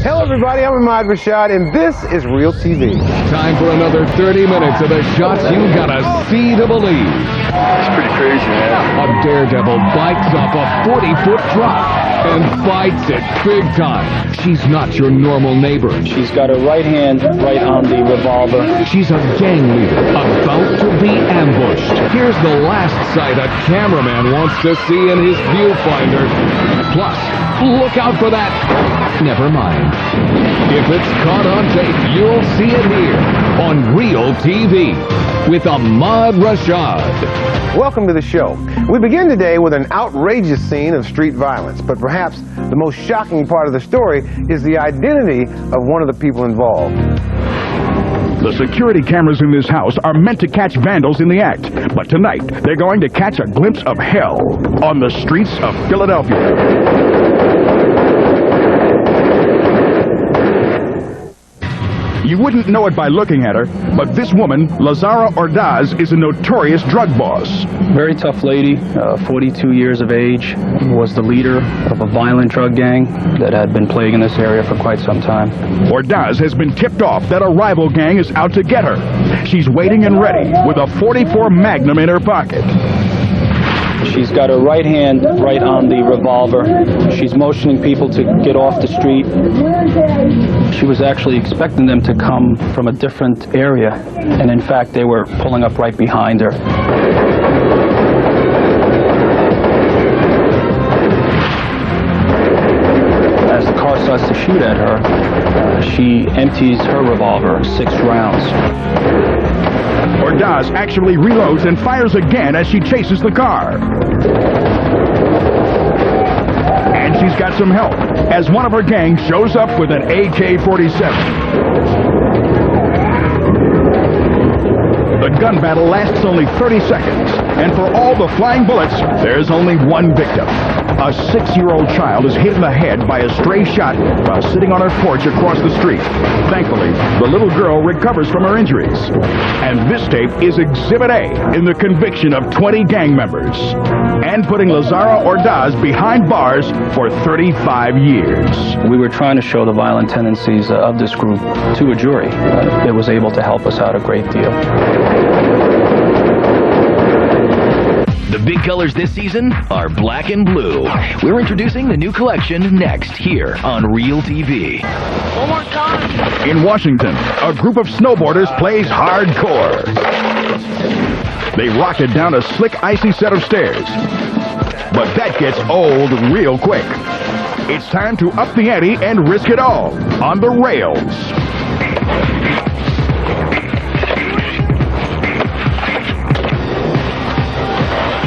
Hello everybody, I'm Ahmad, Rashad, and this is Real TV. Time for another 30 minutes of the shots you gotta see to believe. It's pretty crazy, man. A daredevil bikes up a 40-foot drop and fights it big time. She's not your normal neighbor. She's got her right hand right on the revolver. She's a gang leader about to be ambushed. Here's the last sight a cameraman wants to see in his viewfinder. Plus, look out for that. Never mind. If it's caught on tape, you'll see it here on Real TV with Ahmad Rashad. Welcome to the show. We begin today with an outrageous scene of street violence, but perhaps the most shocking part of the story is the identity of one of the people involved. The security cameras in this house are meant to catch vandals in the act, but tonight they're going to catch a glimpse of hell on the streets of Philadelphia. You wouldn't know it by looking at her, but this woman, Lazara Ordaz, is a notorious drug boss. Very tough lady, 42 years of age, was the leader of a violent drug gang that had been plaguing this area for quite some time. Ordaz has been tipped off that a rival gang is out to get her. She's waiting and ready with a .44 Magnum in her pocket. She's got her right hand right on the revolver. She's motioning people to get off the street. She was actually expecting them to come from a different area, and in fact they were pulling up right behind her. As the car starts to shoot at her, she empties her revolver, 6 rounds. Ordaz actually reloads and fires again as she chases the car. And she's got some help, as one of her gang shows up with an AK-47. The gun battle lasts only 30 seconds, and for all the flying bullets, there's only one victim. A 6-year-old child is hit in the head by a stray shot while sitting on her porch across the street. Thankfully, the little girl recovers from her injuries. And this tape is Exhibit A in the conviction of 20 gang members and putting Lazara Ordaz behind bars for 35 years. We were trying to show the violent tendencies of this group to a jury. It was able to help us out a great deal. The big colors this season are black and blue. We're introducing the new collection next here on Real TV. One more time. In Washington, a group of snowboarders plays hardcore. They rocket down a slick, icy set of stairs. But that gets old real quick. It's time to up the ante and risk it all on the rails.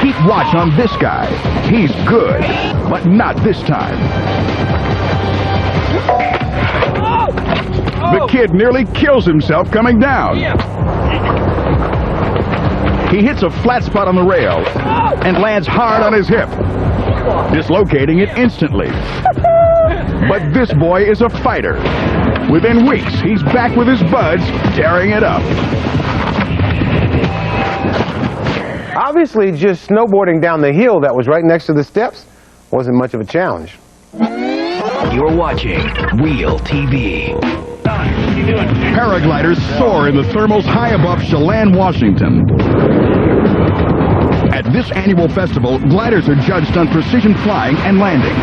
Keep watch on this guy. He's good, but not this time. The kid nearly kills himself coming down. He hits a flat spot on the rail and lands hard on his hip, dislocating it instantly. But this boy is a fighter. Within weeks, he's back with his buds, tearing it up. Obviously, just snowboarding down the hill that was right next to the steps wasn't much of a challenge. You're watching Real TV. Paragliders soar in the thermals high above Chelan, Washington. At this annual festival, gliders are judged on precision flying and landing.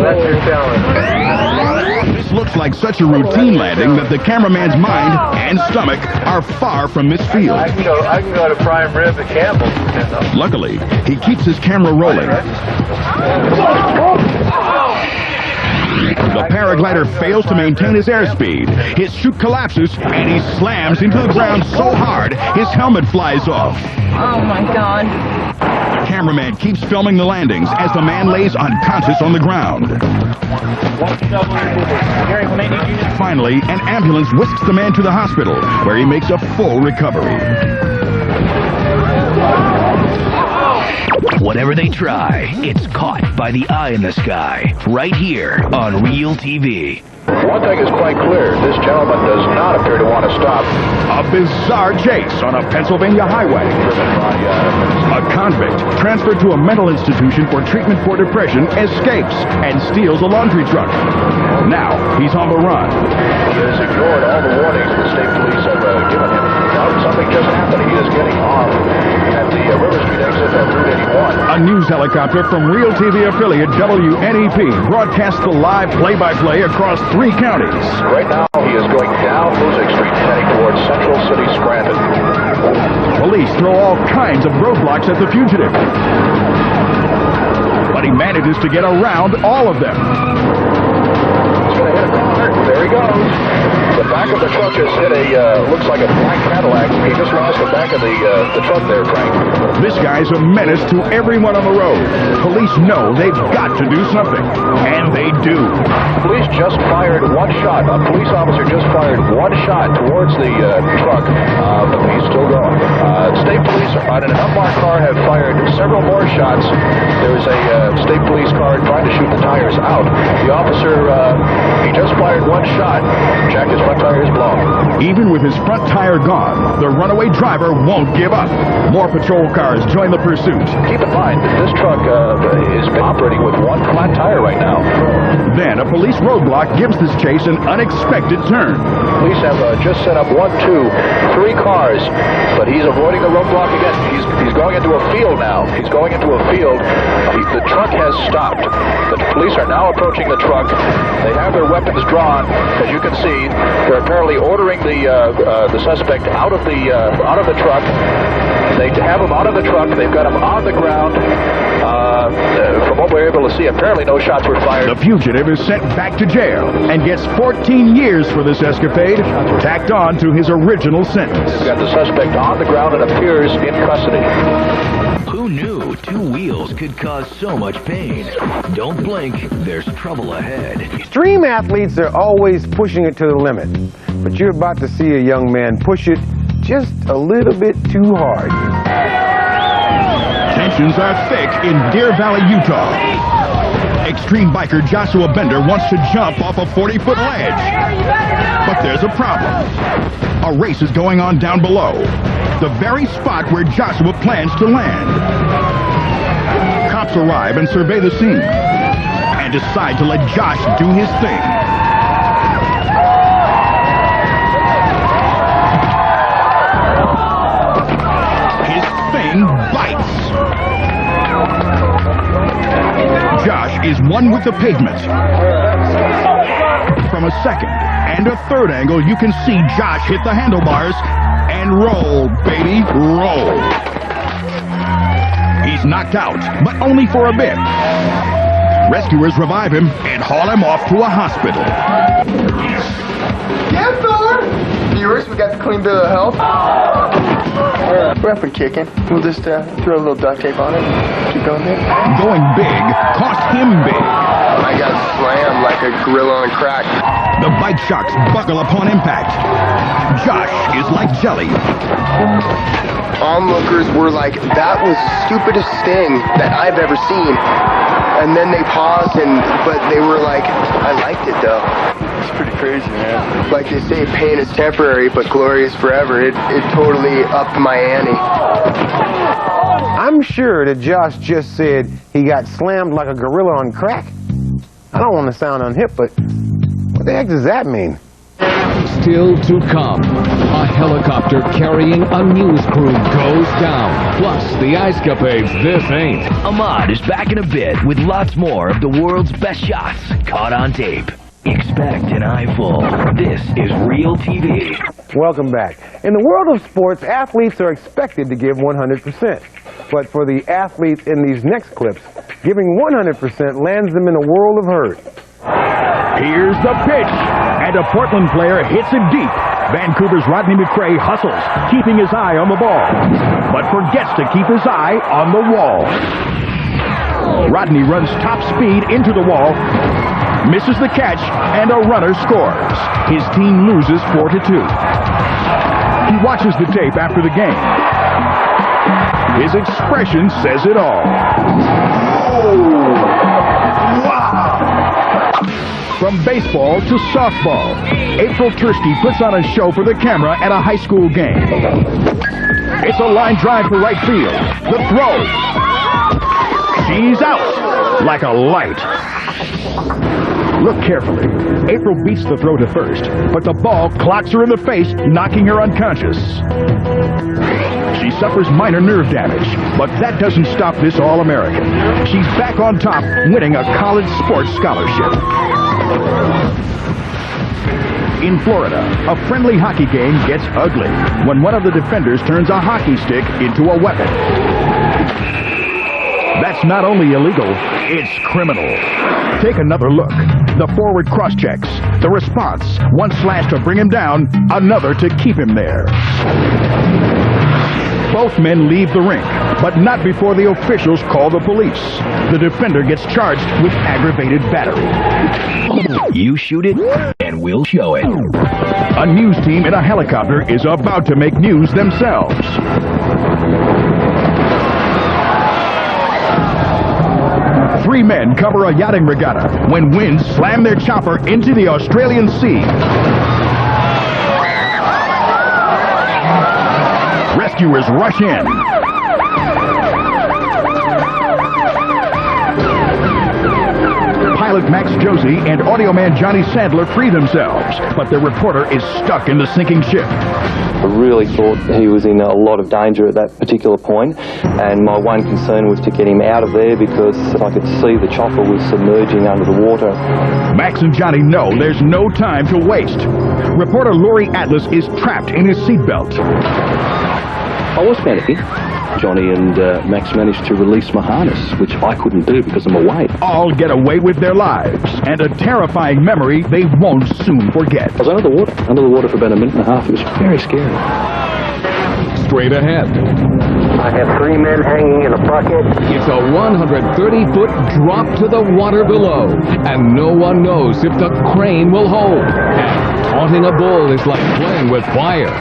That's your challenge. This looks like such a routine landing that the cameraman's mind and stomach are far from this field. I can go to prime rib at Campbell's. Luckily, he keeps his camera rolling. The paraglider fails to maintain his airspeed. His chute collapses, and he slams into the ground so hard, his helmet flies off. Oh my God. The cameraman keeps filming the landings as the man lays unconscious on the ground. Finally, an ambulance whisks the man to the hospital, where he makes a full recovery. Whatever they try, it's caught by the eye in the sky, right here on Real TV. One thing is quite clear. This gentleman does not appear to want to stop. A bizarre chase on a Pennsylvania highway. A convict transferred to a mental institution for treatment for depression escapes and steals a laundry truck. Now he's on the run. He has ignored all the warnings the state police have given him. Now something just happened. He is getting off at the River Street exit of Route 81. A news helicopter from REALTV affiliate WNEP broadcasts the live play-by-play across 3 counties. Right now, he is going down Music Street, heading towards Central City, Scranton. Police throw all kinds of roadblocks at the fugitive, but he manages to get around all of them. He's going to hit a car. There he goes. The back of the truck just hit looks like a black Cadillac. He just lost the back of the truck there, Frank. This guy's a menace to everyone on the road. Police know they've got to do something, and they do. Police just fired one shot. A police officer just fired one shot towards the truck, but he's still going. State police in an unmarked car have fired several more shots. There's a state police car trying to shoot the tires out. The officer, he just fired one shot. Jack, his front tire is blown. Even with his front tire gone, the runaway driver won't give up. More patrol cars join the pursuit. Keep in mind that this truck is operating with one flat tire right now. Then a police roadblock gives this chase an unexpected turn. Police have just set up 1, 2, 3 cars, but he's avoiding the roadblock again. He's going into a field now. He's going into a field. The truck has stopped. The police are now approaching the truck. They have their weapons drawn, as you can see. They're apparently ordering the suspect out of the truck. They have him out of the truck. They've got him on the ground. From what we're able to see, apparently no shots were fired. The fugitive is sent back to jail and gets 14 years for this escapade, tacked on to his original sentence. We've got the suspect on the ground and appears in custody. Who knew 2 wheels could cause so much pain? Don't blink, there's trouble ahead. Extreme athletes are always pushing it to the limit, but you're about to see a young man push it just a little bit too hard. Tensions are thick in Deer Valley, Utah. Extreme biker Joshua Bender wants to jump off a 40-foot ledge. But there's a problem. A race is going on down below, the very spot where Joshua plans to land. Cops arrive and survey the scene and decide to let Josh do his thing. His thing bites. Josh is one with the pavement. From a second and a third angle, you can see Josh hit the handlebars and roll, baby, roll. He's knocked out, but only for a bit. Rescuers revive him and haul him off to a hospital. Yes, sir! Viewers, we got the clean bill of health. We're up and kicking. We'll just throw a little duct tape on it. Keep going there. Going big cost him big. I got slammed like a gorilla on crack. The bike shocks buckle upon impact. Josh is like jelly. Onlookers were like, that was the stupidest thing that I've ever seen. And then they paused, but they were like, I liked it though. It's pretty crazy, man. Like they say, pain is temporary, but glory is forever. It totally upped my ante. I'm sure that Josh just said he got slammed like a gorilla on crack. I don't want to sound unhip, but what the heck does that mean? Still to come, a helicopter carrying a news crew goes down. Plus, the ice-capades this ain't. Ahmad is back in a bit with lots more of the world's best shots caught on tape. Expect an eyeful. This is Real TV. Welcome back. In the world of sports, athletes are expected to give 100%. But for the athletes in these next clips, giving 100% lands them in a world of hurt. Here's the pitch, and a Portland player hits it deep. Vancouver's Rodney McRae hustles, keeping his eye on the ball, but forgets to keep his eye on the wall. Rodney runs top speed into the wall, misses the catch, and a runner scores. His team loses 4-2. He watches the tape after the game. His expression says it all. From baseball to softball, April Tursky puts on a show for the camera at a high school game. It's a line drive for right field. The throw. She's out like a light. Look carefully. April beats the throw to first, but the ball clocks her in the face, knocking her unconscious. She suffers minor nerve damage, but that doesn't stop this All-American. She's back on top, winning a college sports scholarship. In Florida, a friendly hockey game gets ugly when one of the defenders turns a hockey stick into a weapon. That's not only illegal, it's criminal. Take another look. The forward cross-checks. The response, one slash to bring him down, another to keep him there. Both men leave the rink, but not before the officials call the police. The defender gets charged with aggravated battery. You shoot it, and we'll show it. A news team in a helicopter is about to make news themselves. Three men cover a yachting regatta when winds slam their chopper into the Australian Sea. Rescuers rush in. Pilot Max Josie and audio man Johnny Sandler free themselves, but their reporter is stuck in the sinking ship. I really thought he was in a lot of danger at that particular point, and my one concern was to get him out of there because I could see the chopper was submerging under the water. Max and Johnny know there's no time to waste. Reporter Laurie Atlas is trapped in his seatbelt. I was panicking. Johnny and Max managed to release my harness, which I couldn't do because I'm away. All get away with their lives, and a terrifying memory they won't soon forget. I was under the water for about a minute and a half. It was very scary. Straight ahead. I have three men hanging in a bucket. It's a 130-foot drop to the water below, and no one knows if the crane will hold. And taunting a bull is like playing with fire.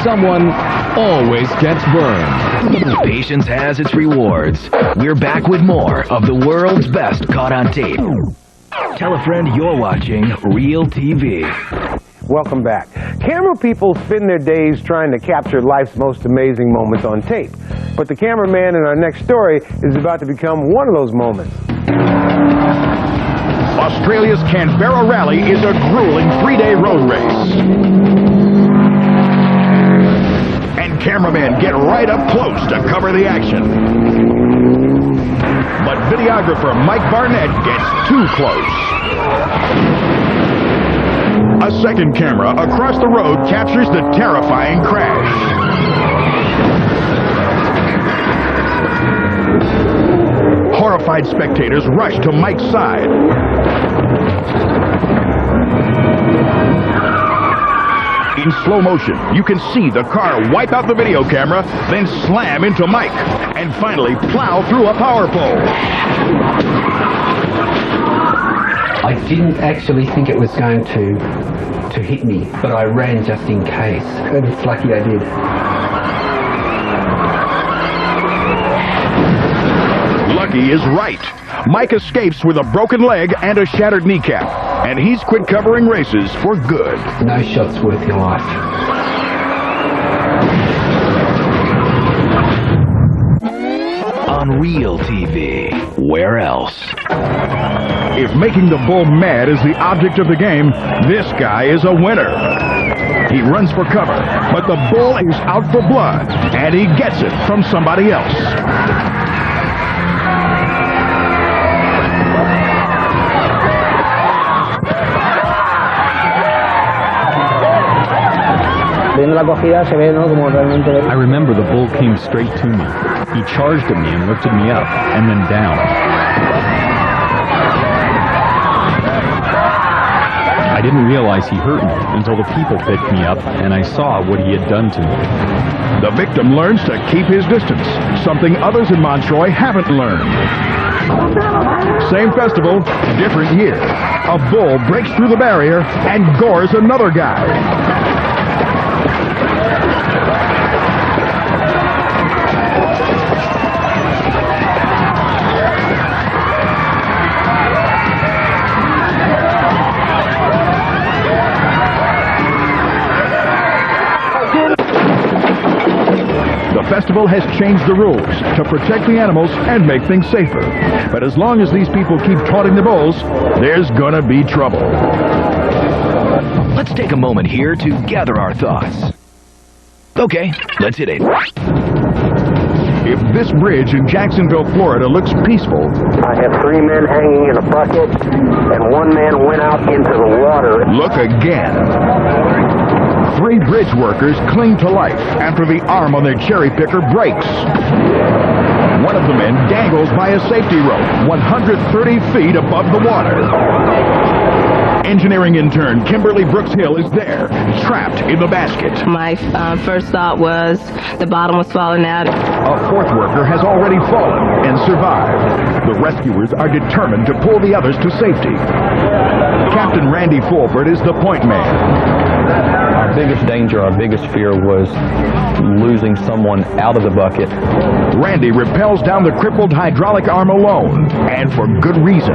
Someone always gets burned. Patience has its rewards. We're back with more of the world's best caught on tape. Tell a friend you're watching Real TV. Welcome back. Camera people spend their days trying to capture life's most amazing moments on tape. But the cameraman in our next story is about to become one of those moments. Australia's Canberra Rally is a grueling 3-day road race. And cameramen get right up close to cover the action. But videographer Mike Barnett gets too close. A second camera across the road captures the terrifying crash. Horrified spectators rush to Mike's side. In slow motion, you can see the car wipe out the video camera, then slam into Mike, and finally plow through a power pole. I didn't actually think it was going to hit me, but I ran just in case, and it's lucky I did. Lucky is right. Mike escapes with a broken leg and a shattered kneecap, and he's quit covering races for good. No shot's worth your life. On Real TV, where else? If making the bull mad is the object of the game, this guy is a winner. He runs for cover, but the bull is out for blood, and he gets it from somebody else. I remember the bull came straight to me. He charged at me and lifted me up, and then down. I didn't realize he hurt me until the people picked me up and I saw what he had done to me. The victim learns to keep his distance, something others in Montroy haven't learned. Same festival, different year. A bull breaks through the barrier and gores another guy. festival has changed the rules to protect the animals and make things safer. But as long as these people keep taunting the bulls, there's gonna be trouble. Let's take a moment here to gather our thoughts. Okay, let's hit it. If this bridge in Jacksonville, Florida looks peaceful, I have 3 men hanging in a bucket, and 1 man went out into the water. look again. 3 bridge workers cling to life after the arm on their cherry picker breaks. One of the men dangles by a safety rope 130 feet above the water. Engineering intern Kimberly Brooks Hill is there, trapped in the basket. My first thought was the bottom was falling out. A 4th worker has already fallen and survived. The rescuers are determined to pull the others to safety. Captain Randy Fulford is the point man. Our biggest danger, our biggest fear was losing someone out of the bucket. Randy rappels down the crippled hydraulic arm alone, and for good reason.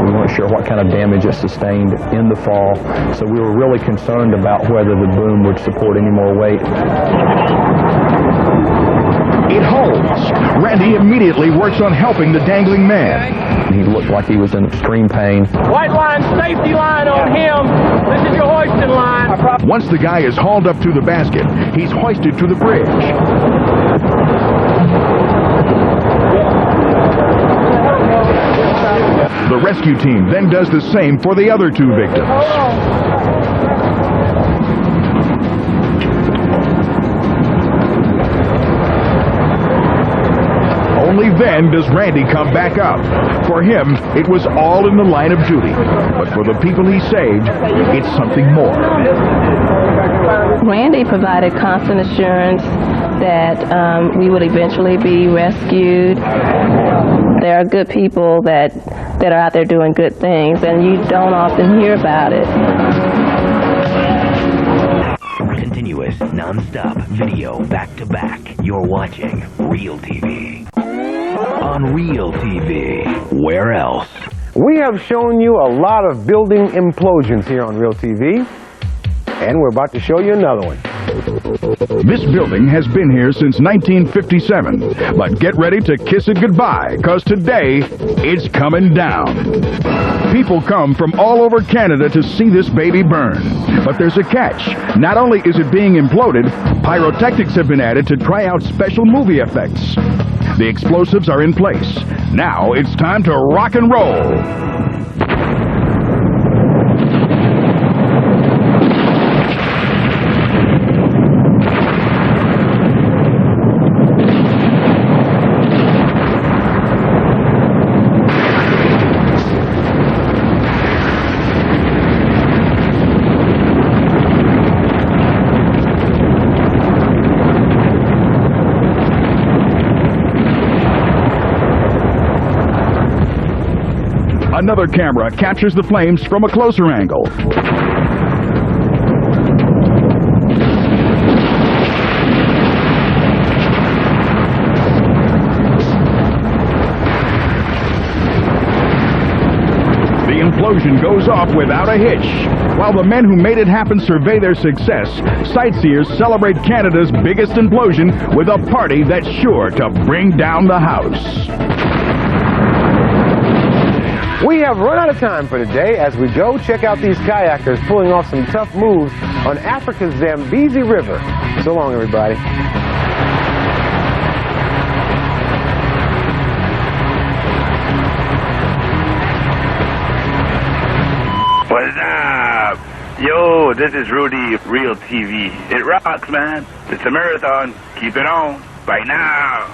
We weren't sure what kind of damage it sustained in the fall, so we were really concerned about whether the boom would support any more weight. It holds. Randy immediately works on helping the dangling man. He looked like he was in extreme pain. White line, safety line on him. This is your hoisting line. Once the guy is hauled up to the basket, he's hoisted to the bridge. The rescue team then does the same for the other 2 victims. Only then does Randy come back up. For him, it was all in the line of duty. But for the people he saved, it's something more. Randy provided constant assurance that we would eventually be rescued. There are good people that are out there doing good things, and you don't often hear about it. Continuous, non-stop video back-to-back. You're watching Real TV. On Real TV. Where else? We have shown you a lot of building implosions here on Real TV, and we're about to show you another one. This building has been here since 1957, but get ready to kiss it goodbye, because today, it's coming down. People come from all over Canada to see this baby burn. But there's a catch. Not only is it being imploded, pyrotechnics have been added to try out special movie effects. The explosives are in place. Now it's time to rock and roll. Another camera captures the flames from a closer angle. The implosion goes off without a hitch. While the men who made it happen survey their success, sightseers celebrate Canada's biggest implosion with a party that's sure to bring down the house. We have run out of time for today. As we go, check out these kayakers pulling off some tough moves on Africa's Zambezi River. So long, everybody. What's up? Yo, this is Rudy, Real TV. It rocks, man. It's a marathon. Keep it on. Right now.